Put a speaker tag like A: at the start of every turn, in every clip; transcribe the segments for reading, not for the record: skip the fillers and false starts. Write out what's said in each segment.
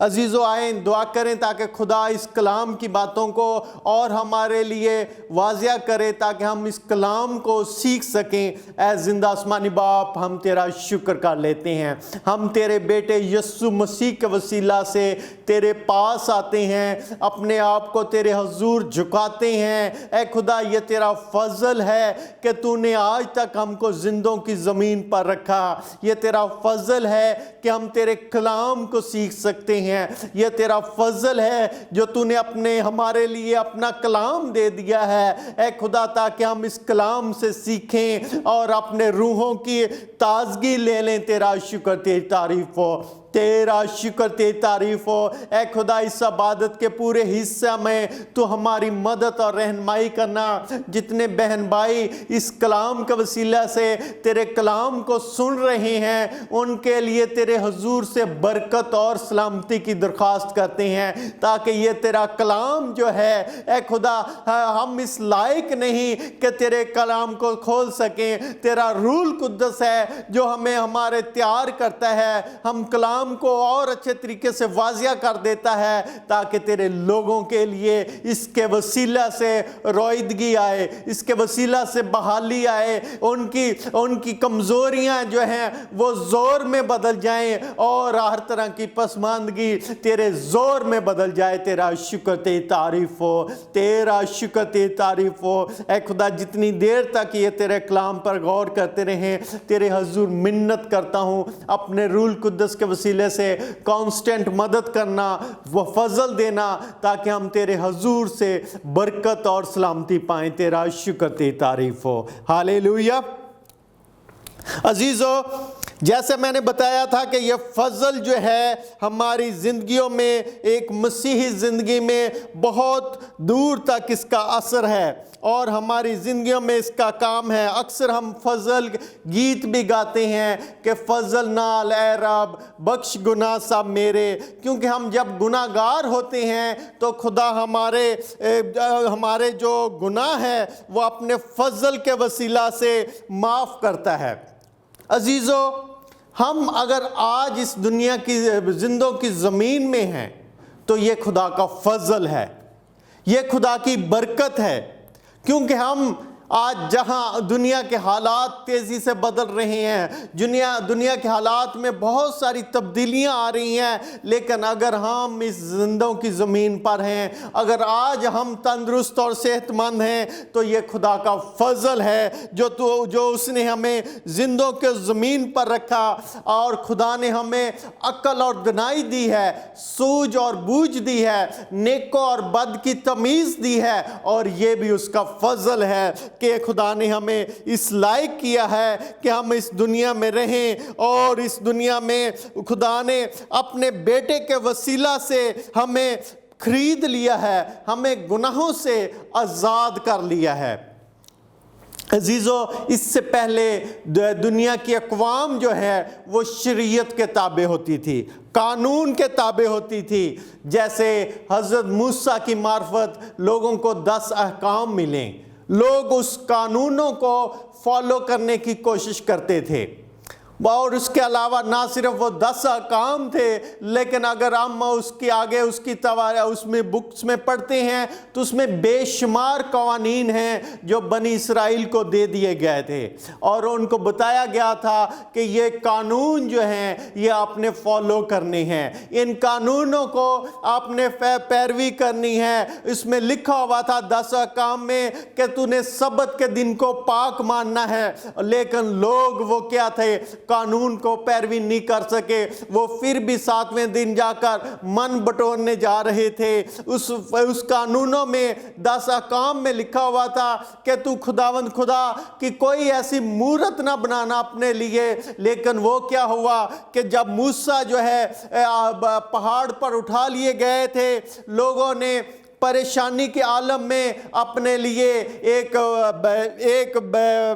A: عزیزو آئیں دعا کریں تاکہ خدا اس کلام کی باتوں کو اور ہمارے لیے واضح کرے تاکہ ہم اس کلام کو سیکھ سکیں۔ اے زندہ آسمانی باپ، ہم تیرا شکر کر لیتے ہیں، ہم تیرے بیٹے یسوع مسیح کے وسیلہ سے تیرے پاس آتے ہیں، اپنے آپ کو تیرے حضور جھکاتے ہیں۔ اے خدا، یہ تیرا فضل ہے کہ تو نے آج تک ہم کو زندوں کی زمین پر رکھا۔ یہ تیرا فضل ہے کہ ہم تیرے کلام کو سیکھ سکتے ہیں۔ یہ تیرا فضل ہے جو تو نے ہمارے لیے اپنا کلام دے دیا ہے اے خدا، تاکہ ہم اس کلام سے سیکھیں اور اپنے روحوں کی تازگی لے لیں۔ تیرا شکر، تیری تعریف ہو، تیرا شکر، تیری تعریف ہو۔ اے خدا، اس عبادت کے پورے حصہ میں تو ہماری مدد اور رہنمائی کرنا۔ جتنے بہن بھائی اس کلام کے وسیلہ سے تیرے کلام کو سن رہے ہیں، ان کے لیے تیرے حضور سے برکت اور سلامتی کی درخواست کرتے ہیں، تاکہ یہ تیرا کلام جو ہے اے خدا، ہم اس لائق نہیں کہ تیرے کلام کو کھول سکیں۔ تیرا روح القدس ہے جو ہمارے تیار کرتا ہے، ہم کلام کو اور اچھے طریقے سے واضح کر دیتا ہے، تاکہ تیرے لوگوں کے لیے اس کے وسیلہ سے رویدگی آئے، اس کے وسیلہ سے بحالی آئے، ان کی کمزوریاں جو ہیں وہ زور میں بدل جائیں، اور ہر طرح کی پسماندگی تیرے زور میں بدل جائے۔ تیرا شکر، تیری تعریف ہو، تیرا شکر، تیری تعریف ہو۔ اے خدا، جتنی دیر تک یہ تیرے کلام پر غور کرتے رہیں، تیرے حضور منت کرتا ہوں اپنے روح القدس کے وسیلے سے کانسٹنٹ مدد کرنا، وہ فضل دینا، تاکہ ہم تیرے حضور سے برکت اور سلامتی پائیں۔ تیرا شکر، تیری تعریف ہو۔ ہالےلویا۔ عزیزو، جیسے میں نے بتایا تھا کہ یہ فضل جو ہے ہماری زندگیوں میں، ایک مسیحی زندگی میں بہت دور تک اس کا اثر ہے، اور ہماری زندگیوں میں اس کا کام ہے۔ اکثر ہم فضل گیت بھی گاتے ہیں کہ فضل نال اے رب بخش گناہ سب میرے، کیونکہ ہم جب گناہ گار ہوتے ہیں تو خدا ہمارے جو گناہ ہے وہ اپنے فضل کے وسیلہ سے معاف کرتا ہے۔ عزیزو، ہم اگر آج اس دنیا کی زندوں کی زمین میں ہیں تو یہ خدا کا فضل ہے، یہ خدا کی برکت ہے، کیونکہ ہم آج جہاں دنیا کے حالات تیزی سے بدل رہے ہیں، دنیا کے حالات میں بہت ساری تبدیلیاں آ رہی ہیں، لیکن اگر ہم اس زندوں کی زمین پر ہیں، اگر آج ہم تندرست اور صحت مند ہیں، تو یہ خدا کا فضل ہے جو اس نے ہمیں زندوں کے زمین پر رکھا، اور خدا نے ہمیں عقل اور دانائی دی ہے، سوجھ اور بوجھ دی ہے، نیک اور بد کی تمیز دی ہے، اور یہ بھی اس کا فضل ہے کہ خدا نے ہمیں اس لائق کیا ہے کہ ہم اس دنیا میں رہیں، اور اس دنیا میں خدا نے اپنے بیٹے کے وسیلہ سے ہمیں خرید لیا ہے، ہمیں گناہوں سے آزاد کر لیا ہے۔ عزیزو، اس سے پہلے دنیا کی اقوام جو ہے وہ شریعت کے تابع ہوتی تھی، قانون کے تابع ہوتی تھی۔ جیسے حضرت موسیٰ کی معرفت لوگوں کو 10 احکام ملیں، لوگ اس قانونوں کو فالو کرنے کی کوشش کرتے تھے، اور اس کے علاوہ نہ صرف وہ 10 احکام تھے، لیکن اگر ہم اس کے آگے اس میں بکس میں پڑھتے ہیں تو اس میں بے شمار قوانین ہیں جو بنی اسرائیل کو دے دیے گئے تھے، اور ان کو بتایا گیا تھا کہ یہ قانون جو ہیں یہ آپ نے فالو کرنے ہیں، ان قانونوں کو آپ نے پیروی کرنی ہے۔ اس میں لکھا ہوا تھا 10 احکام میں کہ تو نے سبت کے دن کو پاک ماننا ہے، لیکن لوگ وہ کیا تھے، قانون کو پیروی نہیں کر سکے، وہ پھر بھی 7ویں دن جا کر من بٹورنے جا رہے تھے۔ اس قانونوں میں 10 احکام میں لکھا ہوا تھا کہ تو خداوند خدا کی کوئی ایسی مورت نہ بنانا اپنے لیے، لیکن وہ کیا ہوا کہ جب موسیٰ جو ہے پہاڑ پر اٹھا لیے گئے تھے، لوگوں نے پریشانی کے عالم میں اپنے لیے ایک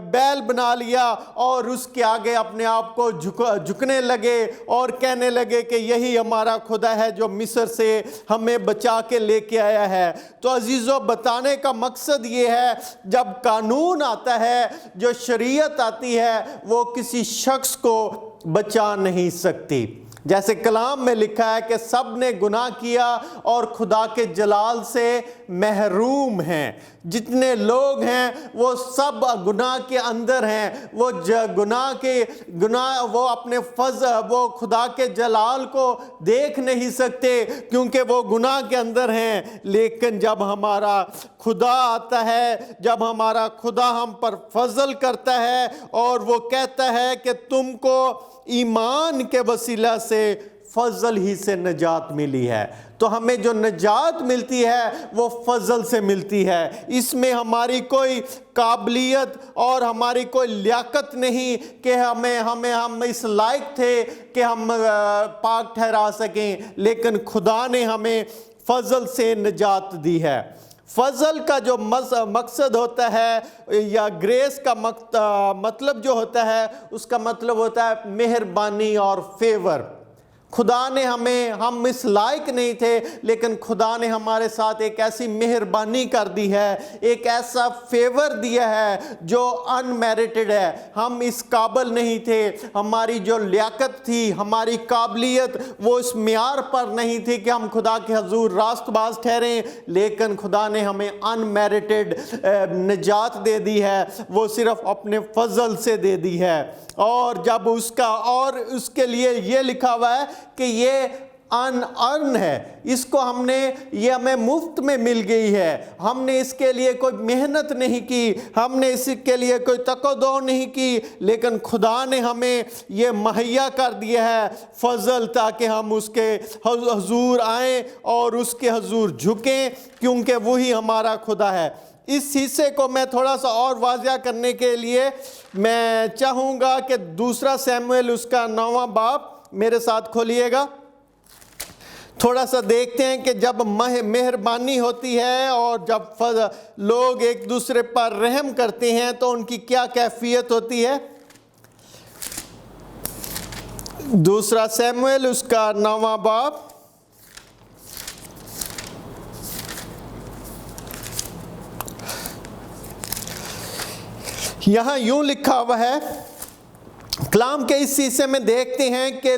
A: بیل بنا لیا، اور اس کے آگے اپنے آپ کو جھکنے لگے اور کہنے لگے کہ یہی ہمارا خدا ہے جو مصر سے ہمیں بچا کے لے کے آیا ہے۔ تو عزیزو، بتانے کا مقصد یہ ہے، جب قانون آتا ہے، جو شریعت آتی ہے، وہ کسی شخص کو بچا نہیں سکتی۔ جیسے کلام میں لکھا ہے کہ سب نے گناہ کیا اور خدا کے جلال سے محروم ہیں. جتنے لوگ ہیں وہ سب گناہ کے اندر ہیں. وہ وہ اپنے وہ خدا کے جلال کو دیکھ نہیں سکتے کیونکہ وہ گناہ کے اندر ہیں. لیکن جب ہمارا خدا آتا ہے، جب ہمارا خدا ہم پر فضل کرتا ہے اور وہ کہتا ہے کہ تم کو ایمان کے وسیلہ سے فضل ہی سے نجات ملی ہے، تو ہمیں جو نجات ملتی ہے وہ فضل سے ملتی ہے. اس میں ہماری کوئی قابلیت اور ہماری کوئی لیاقت نہیں کہ ہم اس لائق تھے کہ ہم پاک ٹھہرا سکیں، لیکن خدا نے ہمیں فضل سے نجات دی ہے. فضل کا جو مقصد ہوتا ہے یا گریس کا مطلب جو ہوتا ہے، اس کا مطلب ہوتا ہے مہربانی اور فیور. خدا نے ہم اس لائق نہیں تھے، لیکن خدا نے ہمارے ساتھ ایک ایسی مہربانی کر دی ہے، ایک ایسا فیور دیا ہے جو انمیرٹڈ ہے. ہم اس قابل نہیں تھے، ہماری جو لیاقت تھی، ہماری قابلیت وہ اس معیار پر نہیں تھی کہ ہم خدا کے حضور راست باز ٹھہریں، لیکن خدا نے ہمیں انمیرٹڈ نجات دے دی ہے. وہ صرف اپنے فضل سے دے دی ہے. اور جب اس کے لیے یہ لکھا ہوا ہے کہ یہ ارن ہے، اس کو یہ ہمیں مفت میں مل گئی ہے. ہم نے اس کے لیے کوئی محنت نہیں کی، ہم نے اس کے لیے کوئی تقدو نہیں کی، لیکن خدا نے ہمیں یہ مہیا کر دیا ہے فضل، تاکہ ہم اس کے حضور آئیں اور اس کے حضور جھکیں، کیونکہ وہی ہمارا خدا ہے. اس حصے کو میں تھوڑا سا اور واضح کرنے کے لیے میں چاہوں گا کہ 2 سیموئیل اس کا 9واں باب میرے ساتھ کھولیے گا. تھوڑا سا دیکھتے ہیں کہ جب مہربانی ہوتی ہے اور جب لوگ ایک دوسرے پر رحم کرتے ہیں تو ان کی کیا کیفیت ہوتی ہے. 2 سیموئیل اس کا 9واں باب یہاں یوں لکھا ہوا ہے. کلام کے اس حصے میں دیکھتے ہیں کہ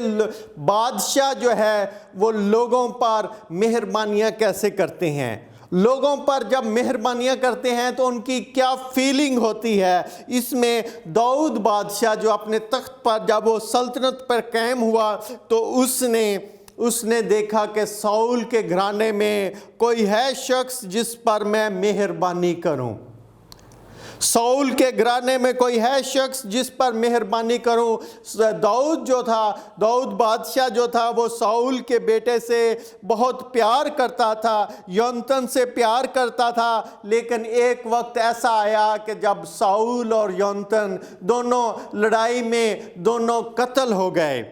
A: بادشاہ جو ہے وہ لوگوں پر مہربانیاں کیسے کرتے ہیں. لوگوں پر جب مہربانیاں کرتے ہیں تو ان کی کیا فیلنگ ہوتی ہے. اس میں داؤد بادشاہ جو اپنے تخت پر جب وہ سلطنت پر قائم ہوا تو اس نے دیکھا کہ ساؤل کے گھرانے میں کوئی ہے شخص جس پر میں مہربانی کروں. ساؤل کے گھرانے میں کوئی ہے شخص جس پر مہربانی کروں. داؤد بادشاہ جو تھا وہ ساؤل کے بیٹے سے بہت پیار کرتا تھا، یونتن سے پیار کرتا تھا. لیکن ایک وقت ایسا آیا کہ جب ساؤل اور یونتن دونوں لڑائی میں قتل ہو گئے.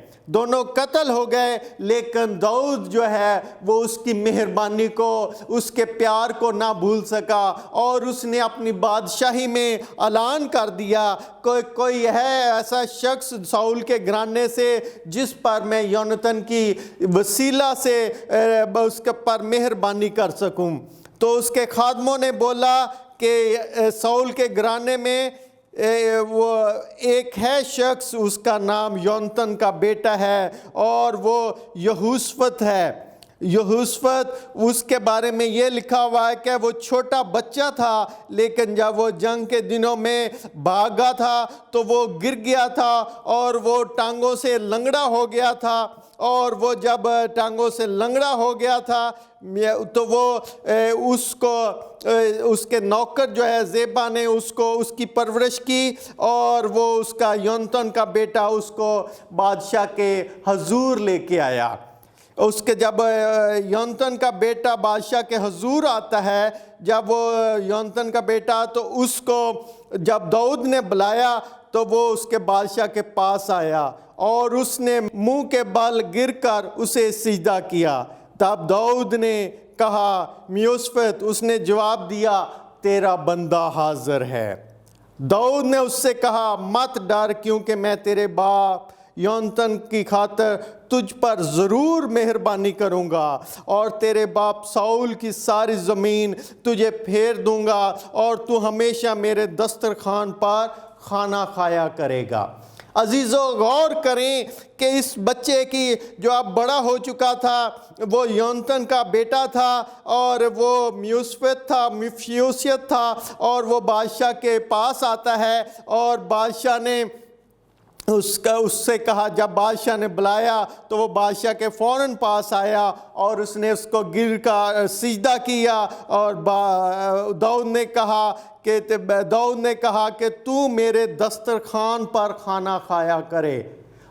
A: لیکن داؤد جو ہے وہ اس کی مہربانی کو، اس کے پیار کو نہ بھول سکا، اور اس نے اپنی بادشاہی میں اعلان کر دیا کوئی ہے ایسا شخص ساؤل کے گھرانے سے جس پر میں یونتن کی وسیلہ سے اس کے پر مہربانی کر سکوں. تو اس کے خادموں نے بولا کہ ساؤل کے گھرانے میں وہ ایک ہے شخص، اس کا نام یونتن کا بیٹا ہے اور وہ یہوشفت ہے. یہوشفت اس کے بارے میں یہ لکھا ہوا ہے کہ وہ چھوٹا بچہ تھا، لیکن جب وہ جنگ کے دنوں میں بھاگا تھا تو وہ گر گیا تھا اور وہ ٹانگوں سے لنگڑا ہو گیا تھا. اور وہ جب ٹانگوں سے لنگڑا ہو گیا تھا تو وہ اس کے نوکر جو ہے زیبا نے اس کی پرورش کی، اور وہ اس کا یونتن کا بیٹا اس کو بادشاہ کے حضور لے کے آیا. جب یونتن کا بیٹا بادشاہ کے حضور آتا ہے، جب وہ یونتن کا بیٹا، تو اس کو جب داؤد نے بلایا تو وہ اس کے بادشاہ کے پاس آیا اور اس نے منہ کے بل گر کر اسے سجدہ کیا. تب داؤد نے کہا یہوشفت، اس نے جواب دیا تیرا بندہ حاضر ہے. داؤد نے اس سے کہا مت ڈر، کیونکہ میں تیرے باپ یونتن کی خاطر تجھ پر ضرور مہربانی کروں گا، اور تیرے باپ ساؤل کی ساری زمین تجھے پھیر دوں گا، اور تو ہمیشہ میرے دسترخوان پر کھانا کھایا کرے گا. عزیزو غور کریں کہ اس بچے کی جو اب بڑا ہو چکا تھا وہ یونتن کا بیٹا تھا اور وہ میفیوسیت تھا اور وہ بادشاہ کے پاس آتا ہے اور بادشاہ نے اس سے کہا، جب بادشاہ نے بلایا تو وہ بادشاہ کے فوراً پاس آیا اور اس نے اس کو گر کا سجدہ کیا اور داؤد نے کہا کہ تو میرے دسترخوان پر کھانا کھایا کرے۔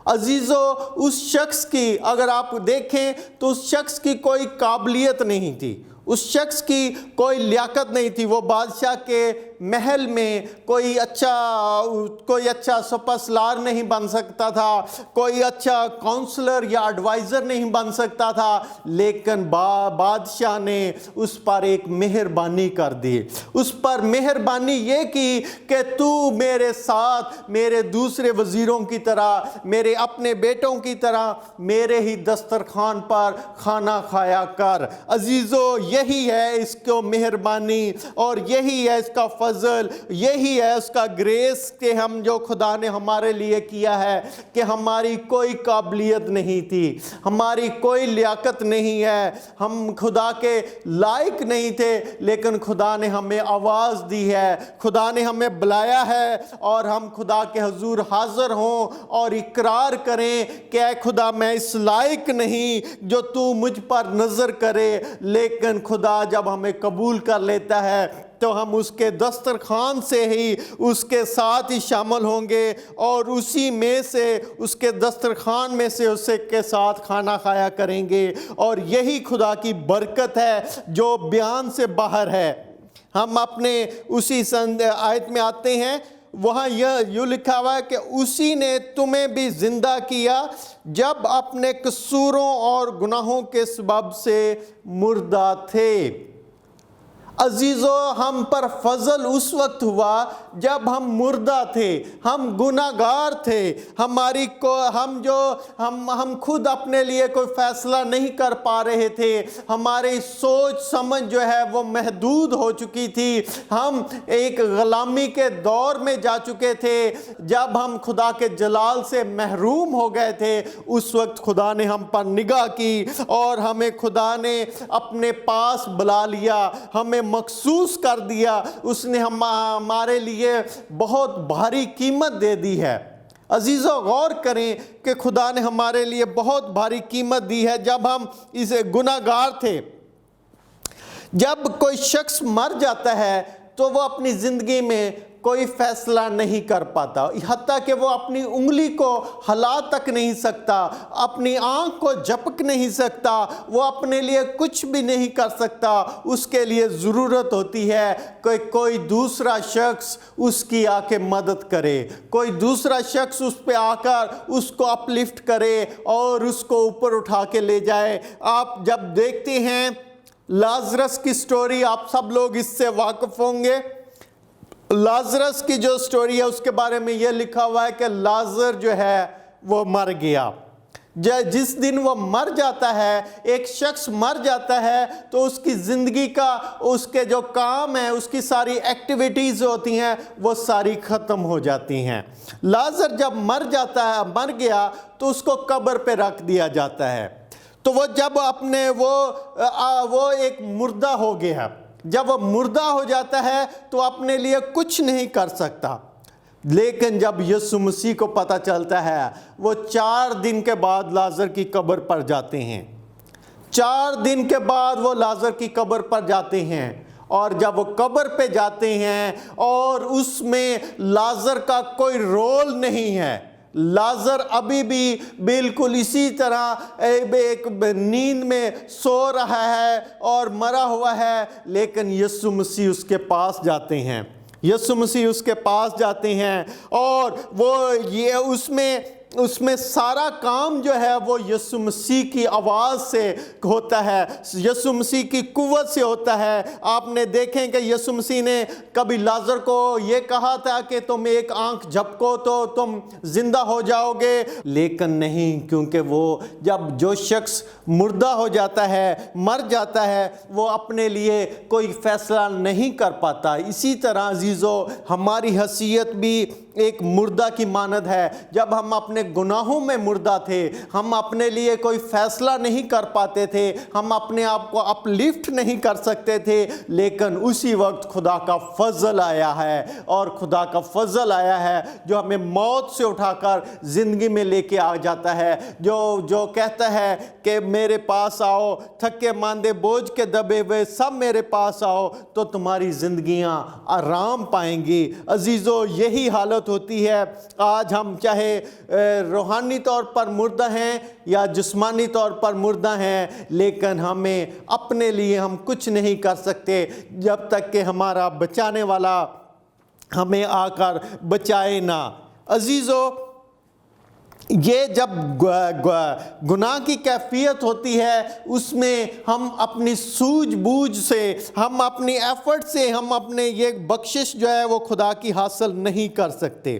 A: عزیزو اس شخص کی اگر آپ دیکھیں تو اس شخص کی کوئی قابلیت نہیں تھی، اس شخص کی کوئی لیاقت نہیں تھی، وہ بادشاہ کے محل میں کوئی اچھا سپاسلار نہیں بن سکتا تھا، کوئی اچھا کونسلر یا ایڈوائزر نہیں بن سکتا تھا، لیکن بادشاہ نے اس پر ایک مہربانی کر دی۔ اس پر مہربانی یہ کی کہ تو میرے ساتھ میرے دوسرے وزیروں کی طرح، میرے اپنے بیٹوں کی طرح میرے ہی دسترخوان پر کھانا کھایا کر۔ عزیزو یہی ہے اس کو مہربانی اور یہی ہے اس کا فضل، یہی ہے اس کا گریس کہ ہم جو خدا نے ہمارے لیے کیا ہے کہ ہماری کوئی قابلیت نہیں تھی، ہماری کوئی لیاقت نہیں ہے، ہم خدا کے لائق نہیں تھے، لیکن خدا نے ہمیں آواز دی ہے، خدا نے ہمیں بلایا ہے اور ہم خدا کے حضور حاضر ہوں اور اقرار کریں کہ اے خدا میں اس لائق نہیں جو تو مجھ پر نظر کرے، لیکن خدا جب ہمیں قبول کر لیتا ہے تو ہم اس کے دسترخوان سے ہی اس کے ساتھ ہی شامل ہوں گے اور اسی میں سے اس کے دسترخوان میں سے اس کے ساتھ کھانا کھایا کریں گے، اور یہی خدا کی برکت ہے جو بیان سے باہر ہے۔ ہم اپنے اسی آیت میں آتے ہیں، وہاں یہ لکھا ہوا ہے کہ اسی نے تمہیں بھی زندہ کیا جب اپنے قصوروں اور گناہوں کے سبب سے مردہ تھے۔ عزیزو ہم پر فضل اس وقت ہوا جب ہم مردہ تھے، ہم گناہگار تھے، ہم خود اپنے لیے کوئی فیصلہ نہیں کر پا رہے تھے، ہماری سوچ سمجھ جو ہے وہ محدود ہو چکی تھی، ہم ایک غلامی کے دور میں جا چکے تھے، جب ہم خدا کے جلال سے محروم ہو گئے تھے اس وقت خدا نے ہم پر نگاہ کی اور ہمیں خدا نے اپنے پاس بلا لیا، ہمیں مخصوص کر دیا، اس نے ہمارے لیے بہت بھاری قیمت دے دی ہے۔ عزیزو غور کریں کہ خدا نے ہمارے لیے بہت بھاری قیمت دی ہے جب ہم اسے گناہگار تھے۔ جب کوئی شخص مر جاتا ہے تو وہ اپنی زندگی میں کوئی فیصلہ نہیں کر پاتا، حتیٰ کہ وہ اپنی انگلی کو ہلا تک نہیں سکتا، اپنی آنکھ کو جھپک نہیں سکتا، وہ اپنے لیے کچھ بھی نہیں کر سکتا۔ اس کے لیے ضرورت ہوتی ہے کہ کوئی دوسرا شخص اس کی آ کے مدد کرے، کوئی دوسرا شخص اس پہ آ کر اس کو اپ لفٹ کرے اور اس کو اوپر اٹھا کے لے جائے۔ آپ جب دیکھتے ہیں لازرس کی سٹوری، آپ سب لوگ اس سے واقف ہوں گے۔ لازرس کی جو سٹوری ہے اس کے بارے میں یہ لکھا ہوا ہے کہ لازر جو ہے وہ مر گیا۔ جس دن وہ مر جاتا ہے، ایک شخص مر جاتا ہے تو اس کی زندگی کا اس کے جو کام ہے، اس کی ساری ایکٹیویٹیز ہوتی ہیں وہ ساری ختم ہو جاتی ہیں۔ لازر جب مر گیا تو اس کو قبر پہ رکھ دیا جاتا ہے، تو وہ جب وہ ایک مردہ ہو گیا، جب وہ مردہ ہو جاتا ہے تو اپنے لیے کچھ نہیں کر سکتا، لیکن جب یسوع مسیح کو پتہ چلتا ہے، وہ 4 دن کے بعد لازر کی قبر پر جاتے ہیں۔ 4 دن کے بعد وہ لازر کی قبر پر جاتے ہیں، اور جب وہ قبر پہ جاتے ہیں اور اس میں لازر کا کوئی رول نہیں ہے، لازر ابھی بھی بالکل اسی طرح ایک نیند میں سو رہا ہے اور مرا ہوا ہے، لیکن یسوع مسیح اس کے پاس جاتے ہیں، یسوع مسیح اس کے پاس جاتے ہیں، اور وہ یہ اس میں سارا کام جو ہے وہ یسوع مسیح کی آواز سے ہوتا ہے، یسوع مسیح کی قوت سے ہوتا ہے۔ آپ نے دیکھیں کہ یسوع مسیح نے کبھی لازر کو یہ کہا تھا کہ تم ایک آنکھ جھپکو تو تم زندہ ہو جاؤ گے، لیکن نہیں، کیونکہ وہ جب جو شخص مردہ ہو جاتا ہے، مر جاتا ہے، وہ اپنے لیے کوئی فیصلہ نہیں کر پاتا۔ اسی طرح عزیزو ہماری حیثیت بھی ایک مردہ کی مانند ہے۔ جب ہم اپنے گناہوں میں مردہ تھے، ہم اپنے لیے کوئی فیصلہ نہیں کر پاتے تھے، ہم اپنے آپ کو اپ لفٹ نہیں کر سکتے تھے، لیکن اسی وقت خدا کا فضل آیا ہے، اور خدا کا فضل آیا ہے جو ہمیں موت سے اٹھا کر زندگی میں لے کے آ جاتا ہے، جو کہتا ہے کہ میرے پاس آؤ تھکے ماندے بوجھ کے دبے ہوئے سب میرے پاس آؤ تو تمہاری زندگیاں آرام پائیں گی۔ عزیزو، یہی حالت ہوتی ہے۔ آج ہم چاہے روحانی طور پر مردہ ہیں یا جسمانی طور پر مردہ ہیں، لیکن ہمیں اپنے لیے ہم کچھ نہیں کر سکتے جب تک کہ ہمارا بچانے والا ہمیں آ کر بچائے نہ۔ عزیزو، یہ جب گناہ کی کیفیت ہوتی ہے، اس میں ہم اپنی سوجھ بوجھ سے، ہم اپنی ایفرٹ سے، ہم اپنے یہ بخشش جو ہے وہ خدا کی حاصل نہیں کر سکتے۔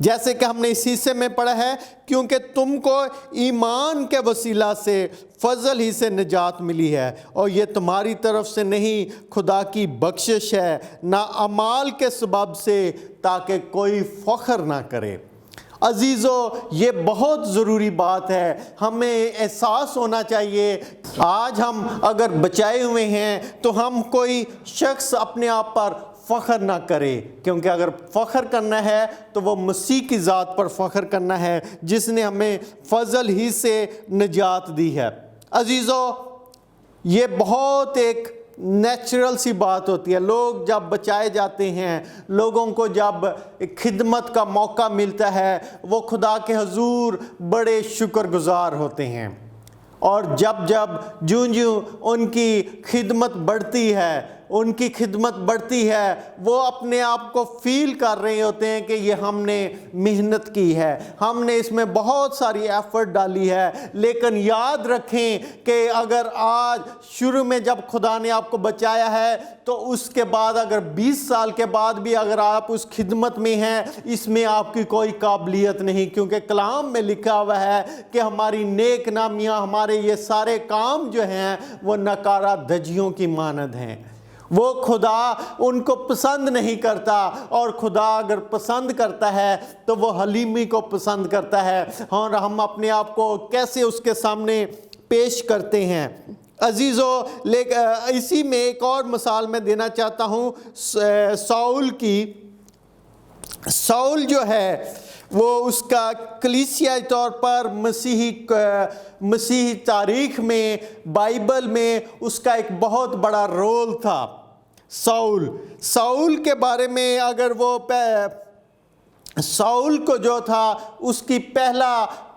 A: جیسے کہ ہم نے اس حصے میں پڑھا ہے، کیونکہ تم کو ایمان کے وسیلہ سے فضل ہی سے نجات ملی ہے، اور یہ تمہاری طرف سے نہیں، خدا کی بخشش ہے، نہ اعمال کے سبب سے، تاکہ کوئی فخر نہ کرے۔ عزیزو، یہ بہت ضروری بات ہے، ہمیں احساس ہونا چاہیے۔ آج ہم اگر بچائے ہوئے ہیں تو ہم کوئی شخص اپنے آپ پر فخر نہ کرے، کیونکہ اگر فخر کرنا ہے تو وہ مسیح کی ذات پر فخر کرنا ہے، جس نے ہمیں فضل ہی سے نجات دی ہے۔ عزیزو، یہ بہت ایک نیچرل سی بات ہوتی ہے۔ لوگ جب بچائے جاتے ہیں، لوگوں کو جب خدمت کا موقع ملتا ہے، وہ خدا کے حضور بڑے شکر گزار ہوتے ہیں، اور جب جوں ان کی خدمت بڑھتی ہے، وہ اپنے آپ کو فیل کر رہے ہوتے ہیں کہ یہ ہم نے محنت کی ہے، ہم نے اس میں بہت ساری ایفرٹ ڈالی ہے۔ لیکن یاد رکھیں کہ اگر آج شروع میں جب خدا نے آپ کو بچایا ہے، تو اس کے بعد اگر 20 سال کے بعد بھی اگر آپ اس خدمت میں ہیں، اس میں آپ کی کوئی قابلیت نہیں، کیونکہ کلام میں لکھا ہوا ہے کہ ہماری نیک نامیاں، ہمارے یہ سارے کام جو ہیں وہ نکارہ دھجیوں کی مانند ہیں۔ وہ خدا ان کو پسند نہیں کرتا، اور خدا اگر پسند کرتا ہے تو وہ حلیمی کو پسند کرتا ہے، اور ہم اپنے آپ کو کیسے اس کے سامنے پیش کرتے ہیں۔ عزیزو، اسی میں ایک اور مثال میں دینا چاہتا ہوں ساؤل کی۔ ساؤل جو ہے وہ اس کا کلیسیائی طور پر مسیحی تاریخ میں، بائبل میں اس کا ایک بہت بڑا رول تھا۔ ساؤل کے بارے میں اگر وہ ساؤل کو جو تھا، اس کی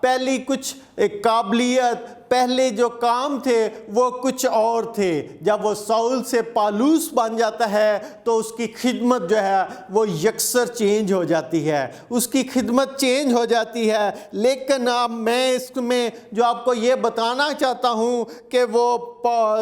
A: پہلی کچھ قابلیت، پہلے جو کام تھے وہ کچھ اور تھے۔ جب وہ ساؤل سے پالوس بن جاتا ہے تو اس کی خدمت جو ہے وہ یکسر چینج ہو جاتی ہے، اس کی خدمت چینج ہو جاتی ہے۔ لیکن اب میں اس میں جو آپ کو یہ بتانا چاہتا ہوں کہ وہ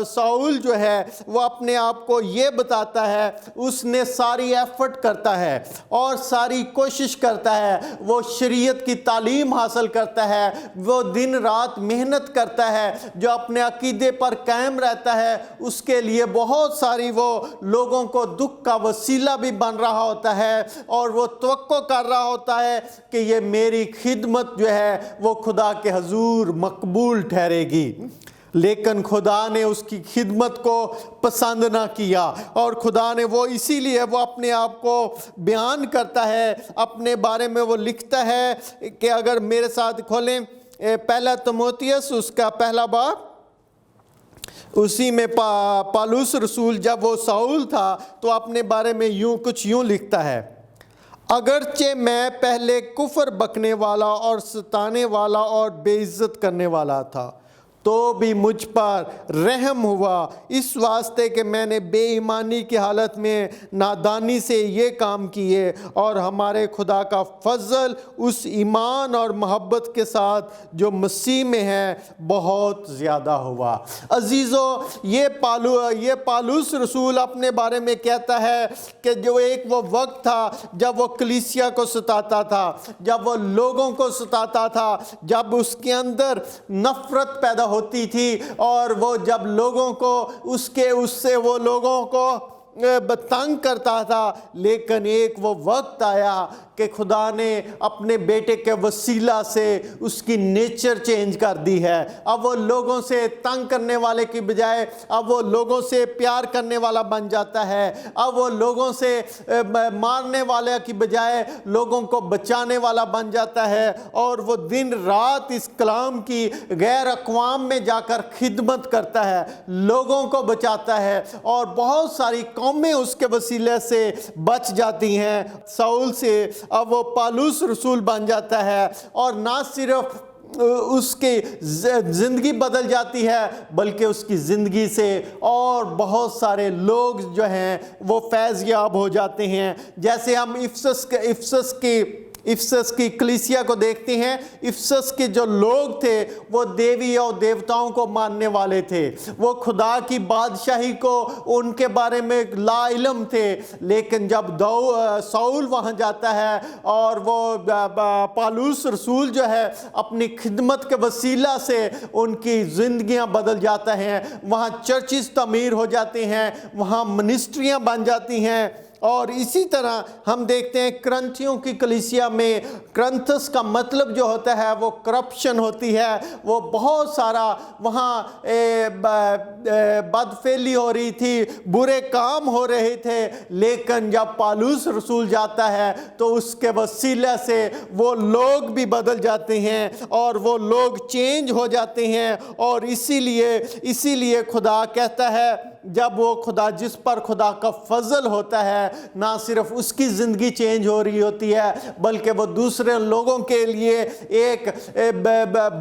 A: ساؤل جو ہے وہ اپنے آپ کو یہ بتاتا ہے، اس نے ساری ایفرٹ کرتا ہے اور ساری کوشش کرتا ہے، وہ شریعت کی تعلیم حاصل کرتا ہے، وہ دن رات محنت کرتا ہے، جو اپنے عقیدے پر قائم رہتا ہے، اس کے لیے بہت ساری وہ لوگوں کو دکھ کا وسیلہ بھی بن رہا ہوتا ہے، اور وہ توقع کر رہا ہوتا ہے کہ یہ میری خدمت جو ہے وہ خدا کے حضور مقبول ٹھہرے گی۔ لیکن خدا نے اس کی خدمت کو پسند نہ کیا، اور خدا نے وہ اسی لیے وہ اپنے آپ کو بیان کرتا ہے، اپنے بارے میں وہ لکھتا ہے کہ اگر میرے ساتھ کھولیں پہلا تیموتھیوس اس کا پہلا باب، اسی میں پالوس رسول جب وہ ساؤل تھا تو اپنے بارے میں کچھ یوں لکھتا ہے: اگرچہ میں پہلے کفر بکنے والا اور ستانے والا اور بے عزت کرنے والا تھا، تو بھی مجھ پر رحم ہوا، اس واسطے کہ میں نے بے ایمانی کی حالت میں نادانی سے یہ کام کیے، اور ہمارے خدا کا فضل اس ایمان اور محبت کے ساتھ جو مسیح میں ہے بہت زیادہ ہوا۔ عزیزو، یہ پالوس رسول اپنے بارے میں کہتا ہے کہ جو ایک وہ وقت تھا جب وہ کلیسیا کو ستاتا تھا، جب وہ لوگوں کو ستاتا تھا، جب اس کے اندر نفرت پیدا ہوتی تھی، اور وہ جب لوگوں کو اس سے وہ لوگوں کو تنگ کرتا تھا۔ لیکن ایک وہ وقت آیا کہ خدا نے اپنے بیٹے کے وسیلہ سے اس کی نیچر چینج کر دی ہے۔ اب وہ لوگوں سے تنگ کرنے والے کی بجائے اب وہ لوگوں سے پیار کرنے والا بن جاتا ہے۔ اب وہ لوگوں سے مارنے والے کی بجائے لوگوں کو بچانے والا بن جاتا ہے، اور وہ دن رات اس کلام کی غیر اقوام میں جا کر خدمت کرتا ہے، لوگوں کو بچاتا ہے، اور بہت ساری قومیں اس کے وسیلے سے بچ جاتی ہیں ساؤل سے۔ اب وہ پالوس رسول بن جاتا ہے، اور نہ صرف اس کی زندگی بدل جاتی ہے بلکہ اس کی زندگی سے اور بہت سارے لوگ جو ہیں وہ فیض یاب ہو جاتے ہیں۔ جیسے ہم افسس کی کلیسیا کو دیکھتے ہیں، افسس کے جو لوگ تھے وہ دیوی اور دیوتاؤں کو ماننے والے تھے، وہ خدا کی بادشاہی کو ان کے بارے میں لا علم تھے، لیکن جب ساؤل وہاں جاتا ہے اور وہ پالوس رسول جو ہے اپنی خدمت کے وسیلہ سے ان کی زندگیاں بدل جاتا ہیں، وہاں چرچز تعمیر ہو جاتے ہیں، وہاں منسٹریاں بن جاتی ہیں۔ اور اسی طرح ہم دیکھتے ہیں کرنتھیوں کی کلیسیا میں، کرنتھس کا مطلب جو ہوتا ہے وہ کرپشن ہوتی ہے، وہ بہت سارا وہاں بدفعلی ہو رہی تھی، برے کام ہو رہے تھے، لیکن جب پالوس رسول جاتا ہے تو اس کے وسیلہ سے وہ لوگ بھی بدل جاتے ہیں اور وہ لوگ چینج ہو جاتے ہیں۔ اور اسی لیے خدا کہتا ہے، جب وہ خدا جس پر خدا کا فضل ہوتا ہے، نہ صرف اس کی زندگی چینج ہو رہی ہوتی ہے بلکہ وہ دوسرے لوگوں کے لیے ایک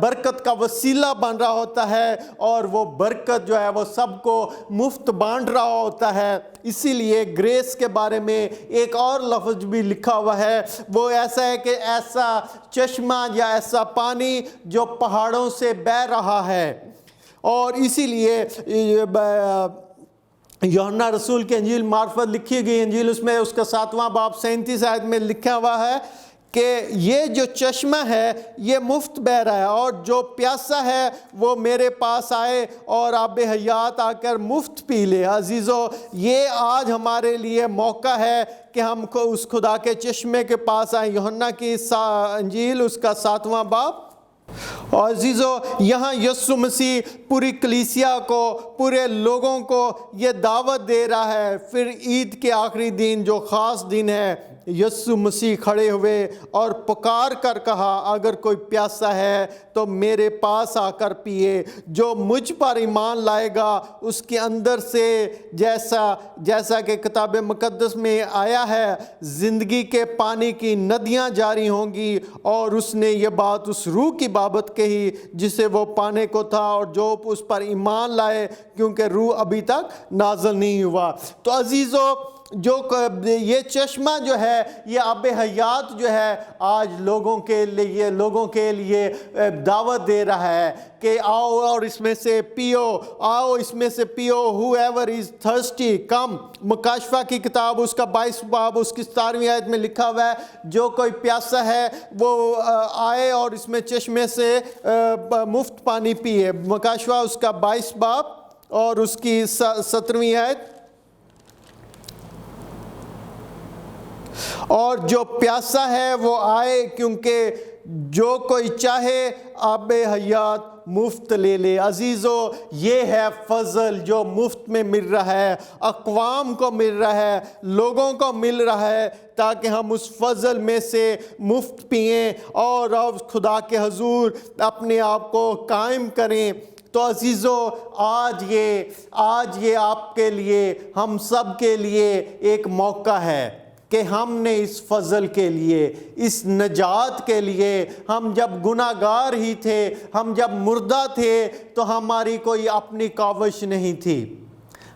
A: برکت کا وسیلہ بن رہا ہوتا ہے، اور وہ برکت جو ہے وہ سب کو مفت بانٹ رہا ہوتا ہے۔ اسی لیے گریس کے بارے میں ایک اور لفظ بھی لکھا ہوا ہے، وہ ایسا ہے کہ ایسا چشمہ یا ایسا پانی جو پہاڑوں سے بہہ رہا ہے۔ اور اسی لیے یوحنا رسول کی انجیل معرفت لکھی گئی انجیل، اس میں اس کا 7واں باب 37 آیت میں لکھا ہوا ہے کہ یہ جو چشمہ ہے یہ مفت بہہ رہا ہے، اور جو پیاسا ہے وہ میرے پاس آئے اور آب حیات آ کر مفت پی لے۔ عزیزو، یہ آج ہمارے لیے موقع ہے کہ ہم کو اس خدا کے چشمے کے پاس آئیں۔ یوحنا کی انجیل اس کا 7واں باب۔ اور عزیزو، یہاں یسوع مسیح پوری کلیسیا کو، پورے لوگوں کو یہ دعوت دے رہا ہے۔ پھر عید کے آخری دن جو خاص دن ہے، یسوع مسیح کھڑے ہوئے اور پکار کر کہا، اگر کوئی پیاسا ہے تو میرے پاس آ کر پیے، جو مجھ پر ایمان لائے گا اس کے اندر سے جیسا کہ کتاب مقدس میں آیا ہے، زندگی کے پانی کی ندیاں جاری ہوں گی۔ اور اس نے یہ بات اس روح کی بابت کہی جسے وہ پانے کو تھا، اور جو اس پر ایمان لائے، کیونکہ روح ابھی تک نازل نہیں ہوا۔ تو عزیزو، جو یہ چشمہ جو ہے، یہ آب حیات جو ہے، آج لوگوں کے لیے دعوت دے رہا ہے کہ آؤ اور اس میں سے پیو، آؤ اس میں سے پیو۔ whoever is thirsty come۔ مکاشفہ کی کتاب اس کا 22 باب اس کی 17ویں آیت میں لکھا ہوا ہے، جو کوئی پیاسا ہے وہ آئے اور اس میں چشمے سے مفت پانی پیے۔ مکاشفہ اس کا 22 باب اور اس کی 17ویں آیت۔ اور جو پیاسا ہے وہ آئے، کیونکہ جو کوئی چاہے آب حیات مفت لے لے۔ عزیزو، یہ ہے فضل جو مفت میں مل رہا ہے، اقوام کو مل رہا ہے، لوگوں کو مل رہا ہے، تاکہ ہم اس فضل میں سے مفت پئیں اور اب خدا کے حضور اپنے آپ کو قائم کریں۔ تو عزیزو، آج یہ آپ کے لیے، ہم سب کے لیے ایک موقع ہے کہ ہم نے اس فضل کے لیے، اس نجات کے لیے، ہم جب گناہ گار ہی تھے، ہم جب مردہ تھے تو ہماری کوئی اپنی کاوش نہیں تھی،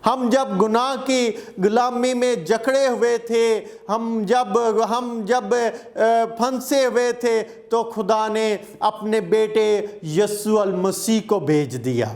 A: ہم جب گناہ کی غلامی میں جکڑے ہوئے تھے، ہم جب پھنسے ہوئے تھے، تو خدا نے اپنے بیٹے یسوع المسیح کو بھیج دیا۔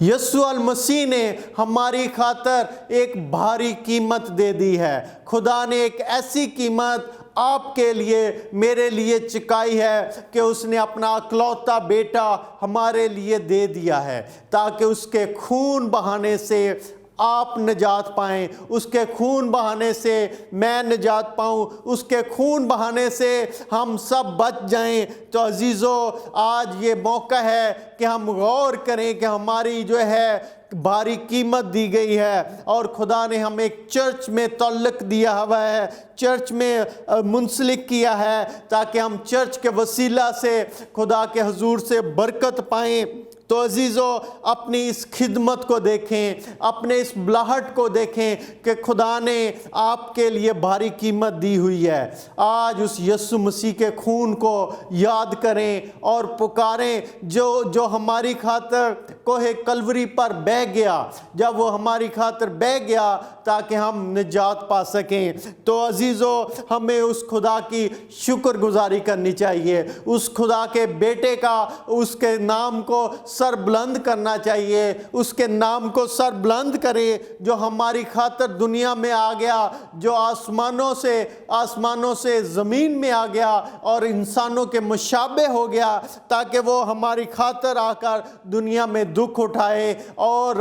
A: یسوع المسیح نے ہماری خاطر ایک بھاری قیمت دے دی ہے۔ خدا نے ایک ایسی قیمت آپ کے لیے، میرے لیے چکائی ہے کہ اس نے اپنا اکلوتا بیٹا ہمارے لیے دے دیا ہے، تاکہ اس کے خون بہانے سے آپ نجات پائیں، اس کے خون بہانے سے میں نجات پاؤں، اس کے خون بہانے سے ہم سب بچ جائیں۔ تو عزیزو، آج یہ موقع ہے کہ ہم غور کریں کہ ہماری جو ہے بھاری قیمت دی گئی ہے، اور خدا نے ہمیں ایک چرچ میں تعلق دیا ہوا ہے، چرچ میں منسلک کیا ہے، تاکہ ہم چرچ کے وسیلہ سے خدا کے حضور سے برکت پائیں۔ تو عزیزو، اپنی اس خدمت کو دیکھیں، اپنے اس بلاہٹ کو دیکھیں کہ خدا نے آپ کے لیے بھاری قیمت دی ہوئی ہے۔ آج اس یسوع مسیح کے خون کو یاد کریں اور پکاریں، جو ہماری خاطر کوہ کلوری پر بہہ گیا، جب وہ ہماری خاطر بہہ گیا تاکہ ہم نجات پا سکیں۔ تو عزیزو، ہمیں اس خدا کی شکر گزاری کرنی چاہیے، اس خدا کے بیٹے کا، اس کے نام کو سر بلند کرنا چاہیے، اس کے نام کو سر بلند کریں، جو ہماری خاطر دنیا میں آ گیا، جو آسمانوں سے زمین میں آ گیا اور انسانوں کے مشابہ ہو گیا، تاکہ وہ ہماری خاطر آ کر دنیا میں دکھ اٹھائے اور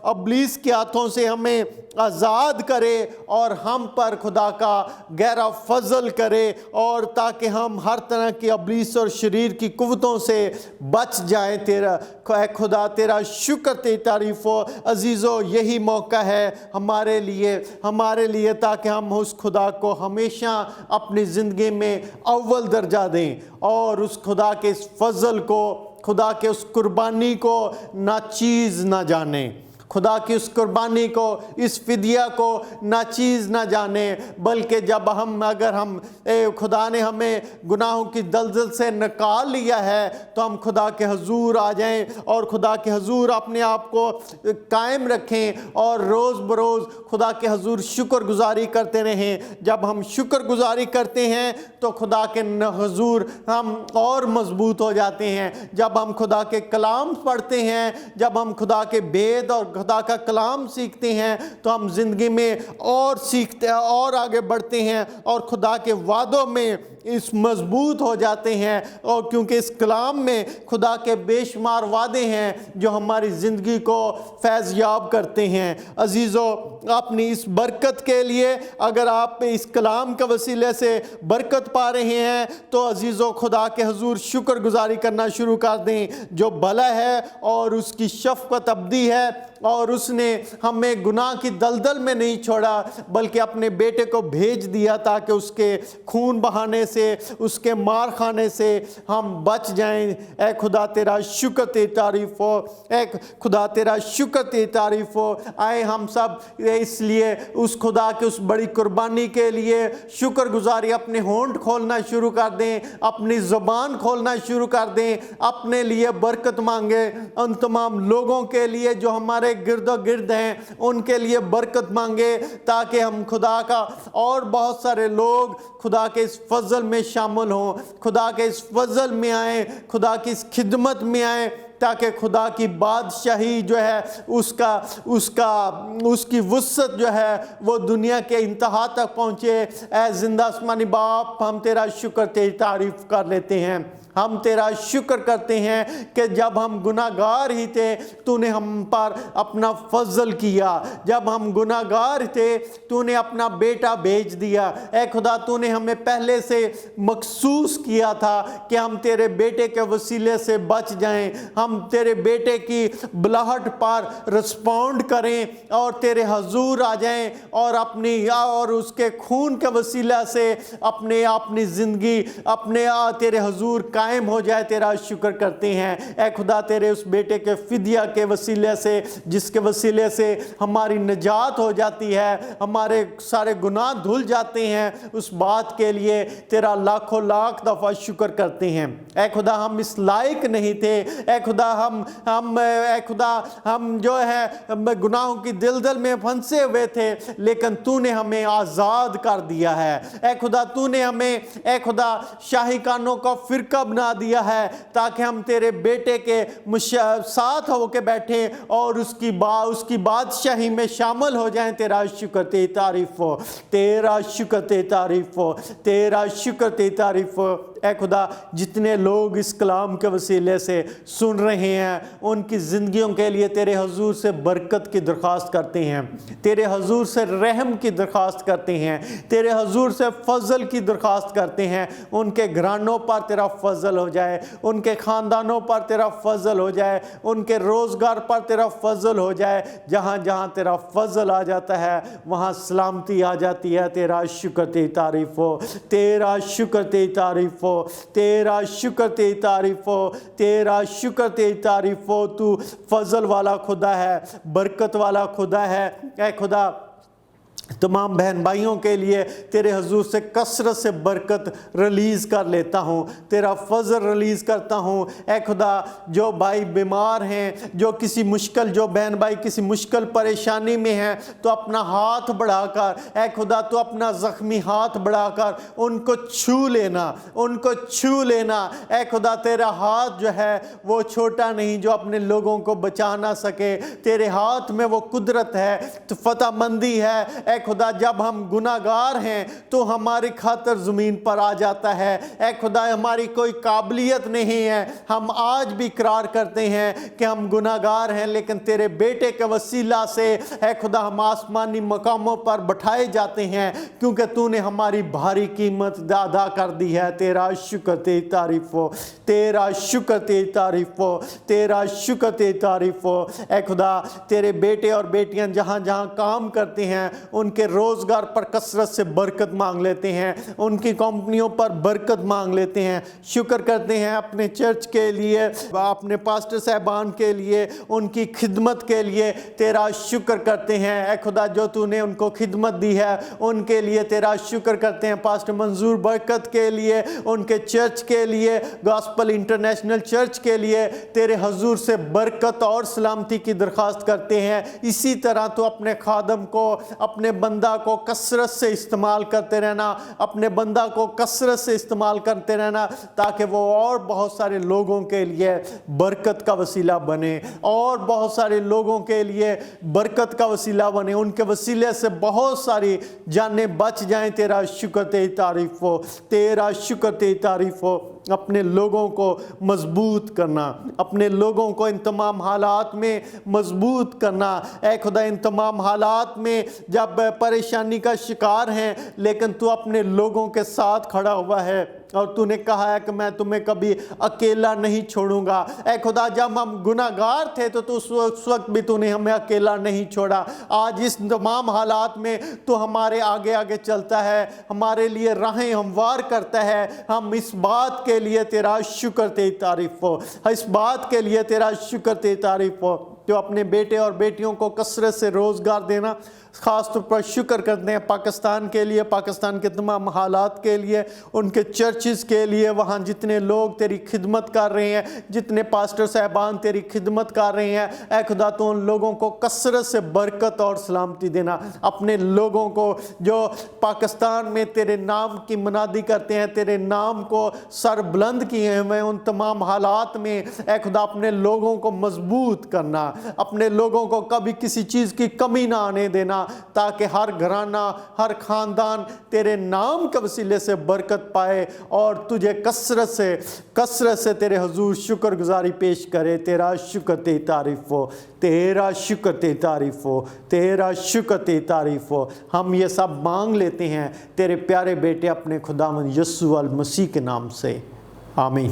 A: ابلیس کے ہاتھوں سے ہمیں آزاد کرے، اور ہم پر خدا کا گہرا فضل کرے، اور تاکہ ہم ہر طرح کی ابلیس اور شریر کی قوتوں سے بچ جائیں۔ اے خدا، تیرا شکر، تیری تعریف ہو۔ عزیزو، یہی موقع ہے ہمارے لیے تاکہ ہم اس خدا کو ہمیشہ اپنی زندگی میں اول درجہ دیں، اور اس خدا کے اس فضل کو، خدا کے اس قربانی کو ناچیز نہ جانیں، خدا کی اس قربانی کو، اس فدیہ کو ناچیز نہ جانیں، بلکہ اگر خدا نے ہمیں گناہوں کی دلدل سے نکال لیا ہے، تو ہم خدا کے حضور آ جائیں، اور خدا کے حضور اپنے آپ کو قائم رکھیں، اور روز بروز خدا کے حضور شکر گزاری کرتے رہیں۔ جب ہم شکر گزاری کرتے ہیں تو خدا کے حضور ہم اور مضبوط ہو جاتے ہیں۔ جب ہم خدا کے کلام پڑھتے ہیں، جب ہم خدا کے بید اور خدا کا کلام سیکھتے ہیں، تو ہم زندگی میں اور سیکھتے ہیں اور آگے بڑھتے ہیں، اور خدا کے وعدوں میں اس مضبوط ہو جاتے ہیں، اور کیونکہ اس کلام میں خدا کے بے شمار وعدے ہیں جو ہماری زندگی کو فیض یاب کرتے ہیں۔ عزیزو، اپنی اس برکت کے لیے اگر آپ اس کلام کے وسیلے سے برکت پا رہے ہیں، تو عزیزو خدا کے حضور شکر گزاری کرنا شروع کر دیں، جو بھلا ہے اور اس کی شفقت ابدی ہے، اور اس نے ہمیں گناہ کی دلدل میں نہیں چھوڑا، بلکہ اپنے بیٹے کو بھیج دیا تاکہ اس کے خون بہانے سے، اس کے مار کھانے سے ہم بچ جائیں۔ اے خدا، تیرا شکر، تیری تعریف ہو۔ اے خدا، تیرا شکر، تیری تعریف ہو۔ آئے ہم سب اس لیے اس خدا کی اس بڑی قربانی کے لیے شکر گزاری، اپنے ہونٹ کھولنا شروع کر دیں، اپنی زبان کھولنا شروع کر دیں، اپنے لیے برکت مانگے، ان تمام لوگوں کے لیے جو ہمارے گرد و گرد ہیں، ان کے لیے برکت مانگے، تاکہ ہم خدا کا اور بہت سارے لوگ خدا کے اس فضل میں شامل ہوں، خدا کے اس فضل میں آئیں، خدا کی اس خدمت میں آئیں، تاکہ خدا کی بادشاہی جو ہے اس کی وسعت جو ہے وہ دنیا کے انتہا تک پہنچے۔ اے زندہ آسمانی باپ، ہم تیرا شکر، تیری تعریف کر لیتے ہیں، ہم تیرا شکر کرتے ہیں کہ جب ہم گناہ گار ہی تھے تو نے ہم پر اپنا فضل کیا، جب ہم گناہ گار تھے تو نے اپنا بیٹا بھیج دیا۔ اے خدا، تو نے ہمیں پہلے سے مخصوص کیا تھا کہ ہم تیرے بیٹے کے وسیلے سے بچ جائیں، ہم تیرے بیٹے کی بلاہٹ پر رسپونڈ کریں اور تیرے حضور آ جائیں، اور اس کے خون کے وسیلہ سے اپنی زندگی تیرے حضور قائم ہو جائے۔ تیرا شکر کرتے ہیں اے خدا، تیرے اس بیٹے کے فدیہ کے وسیلے سے، جس کے وسیلے سے ہماری نجات ہو جاتی ہے، ہمارے سارے گناہ دھل جاتے ہیں، اس بات کے لیے تیرا لاکھوں لاکھ دفعہ شکر کرتے ہیں۔ اے خدا، ہم اس لائق نہیں تھے، اے خدا ہم جو ہے گناہوں کی دلدل میں پھنسے ہوئے تھے، لیکن تو نے ہمیں آزاد کر دیا ہے۔ اے خدا، تو نے ہمیں شاہی کانوں کا فرقہ بنا دیا ہے، تاکہ ہم تیرے بیٹے کے ساتھ ہو کے بیٹھیں اور اس کی بادشاہی میں شامل ہو جائیں۔ تیرا شکر، تیری تعریف ہو، تیرا شکر، تیری تعریف ہو، تیرا شکر، تیری تعریف ہو۔ اے خدا جتنے لوگ اس کلام کے وسیلے سے سن رہے ہیں ان کی زندگیوں کے لیے تیرے حضور سے برکت کی درخواست کرتے ہیں، تیرے حضور سے رحم کی درخواست کرتے ہیں، تیرے حضور سے فضل کی درخواست کرتے ہیں۔ ان کے گھرانوں پر تیرا فضل ہو جائے، ان کے خاندانوں پر تیرا فضل ہو جائے، ان کے روزگار پر تیرا فضل ہو جائے۔ جہاں جہاں تیرا فضل آ جاتا ہے وہاں سلامتی آ جاتی ہے۔ تیرا شکر تیری تعریف ہو، تیرا شکر تیری تعریف ہو، تیرا شکر تیری تعریف ہو، تیرا شکر تیری تعریف ہو۔ تو فضل والا خدا ہے، برکت والا خدا ہے۔ اے خدا تمام بہن بھائیوں کے لیے تیرے حضور سے کثرت سے برکت ریلیز کر لیتا ہوں، تیرا فضل ریلیز کرتا ہوں۔ اے خدا جو بھائی بیمار ہیں، جو بہن بھائی کسی مشکل پریشانی میں ہیں، تو اپنا ہاتھ بڑھا کر، اے خدا تو اپنا زخمی ہاتھ بڑھا کر ان کو چھو لینا، ان کو چھو لینا۔ اے خدا تیرا ہاتھ جو ہے وہ چھوٹا نہیں جو اپنے لوگوں کو بچا نہ سکے، تیرے ہاتھ میں وہ قدرت ہے، تو فتح مندی ہے۔ اے خدا جب ہم گناہگار ہیں تو ہماری خاطر زمین پر آ جاتا ہے۔ اے خدا ہماری کوئی قابلیت نہیں ہے، ہم آج بھی اقرار کرتے ہیں کہ ہم گناہگار ہیں، لیکن تیرے بیٹے کے وسیلہ سے اے خدا ہم آسمانی مقاموں پر بٹھائے جاتے ہیں، کیونکہ تو نے ہماری بھاری قیمت ادا کر دی ہے۔ تیرا شکر تیری تعریف ہو، تیرا شکر تیری تعریف ہو، تیرا شکر تیری تعریف ہو۔ اے خدا تیرے بیٹے اور بیٹیاں جہاں جہاں کام کرتے ہیں ان کے روزگار پر کثرت سے برکت مانگ لیتے ہیں، ان کی کمپنیوں پر برکت مانگ لیتے ہیں۔ شکر کرتے ہیں اپنے چرچ کے لیے، اپنے پاسٹر صاحبان کے لیے، ان کی خدمت کے لیے تیرا شکر کرتے ہیں۔ اے خدا جو تو نے ان کو خدمت دی ہے ان کے لیے تیرا شکر کرتے ہیں۔ پاسٹر منظور برکت کے لیے، ان کے چرچ کے لیے، گاسپل انٹرنیشنل چرچ کے لیے تیرے حضور سے برکت اور سلامتی کی درخواست کرتے ہیں۔ اسی طرح تو اپنے خادم کو، اپنے بندہ کو کثرت سے استعمال کرتے رہنا، اپنے بندہ کو کثرت سے استعمال کرتے رہنا، تاکہ وہ اور بہت سارے لوگوں کے لیے برکت کا وسیلہ بنے، اور بہت سارے لوگوں کے لیے برکت کا وسیلہ بنے، ان کے وسیلے سے بہت ساری جانیں بچ جائیں۔ تیرا شکر تیری تعریف ہو، تیرا شکر تیری تعریف ہو۔ اپنے لوگوں کو مضبوط کرنا، اپنے لوگوں کو ان تمام حالات میں مضبوط کرنا۔ اے خدا ان تمام حالات میں جب پریشانی کا شکار ہیں لیکن تو اپنے لوگوں کے ساتھ کھڑا ہوا ہے، اور تو نے کہا ہے کہ میں تمہیں کبھی اکیلا نہیں چھوڑوں گا۔ اے خدا جب ہم گناہگار تھے تو اس وقت بھی تو نے ہمیں اکیلا نہیں چھوڑا۔ آج اس تمام حالات میں تو ہمارے آگے آگے چلتا ہے، ہمارے لیے راہیں ہموار کرتا ہے۔ ہم اس بات کے لیے تیرا شکر تیری تعریف ہو، اس بات کے لیے تیرا شکر تیری تعریف ہو۔ جو اپنے بیٹے اور بیٹیوں کو کثرت سے روزگار دینا، خاص طور پر شکر کرتے ہیں پاکستان کے لیے، پاکستان کے تمام حالات کے لیے، ان کے چرچز کے لیے، وہاں جتنے لوگ تیری خدمت کر رہے ہیں، جتنے پاسٹر صاحبان تیری خدمت کر رہے ہیں۔ اے خدا تو ان لوگوں کو کثرت سے برکت اور سلامتی دینا۔ اپنے لوگوں کو جو پاکستان میں تیرے نام کی منادی کرتے ہیں، تیرے نام کو سر بلند کیے ہوئے، ان تمام حالات میں اے خدا اپنے لوگوں کو مضبوط کرنا، اپنے لوگوں کو کبھی کسی چیز کی کمی نہ آنے دینا، تاکہ ہر گھرانہ، ہر خاندان تیرے نام کے وسیلے سے برکت پائے اور تجھے کثرت سے تیرے حضور شکر گزاری پیش کرے۔ تیرا شکر تیری تعریف ہو، تیرا شکر تیری تعریف ہو، تیرا شکر تیری تعریف ہو۔ ہم یہ سب مانگ لیتے ہیں تیرے پیارے بیٹے اپنے خداوند یسوع المسیح کے نام سے، آمین۔